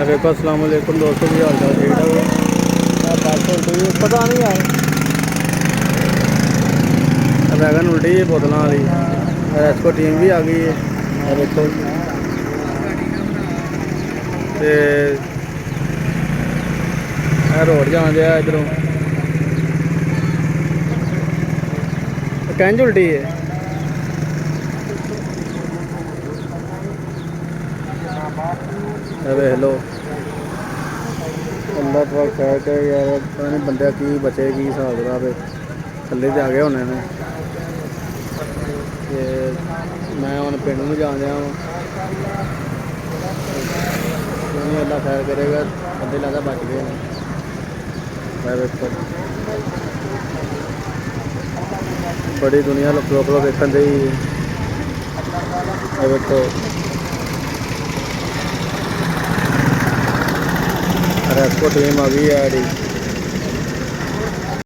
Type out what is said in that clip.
वेको अस्सलाम वालेकुम दोस्तों की हाल चाल ठीक ठाक पता नहीं यार वैगन उल्टी है बोतलों वाली रेस्को टीम भी आ गई है देखो रोड जान दिया इधरों कैंज उल्टी है वेख लो अल्लाह तबारक खैर करे यार पता नहीं बंदे की बचे की हिसाब किताब थल्ले ते आ गए होने ने ते मैं हुण पिंड नूं जान दिया नहीं अल्लाह खैर करेगा बंदे लगदा बच गए हैं देखो बड़ी दुनिया लोग देखन दी देखो रेस्को टीम आ गई है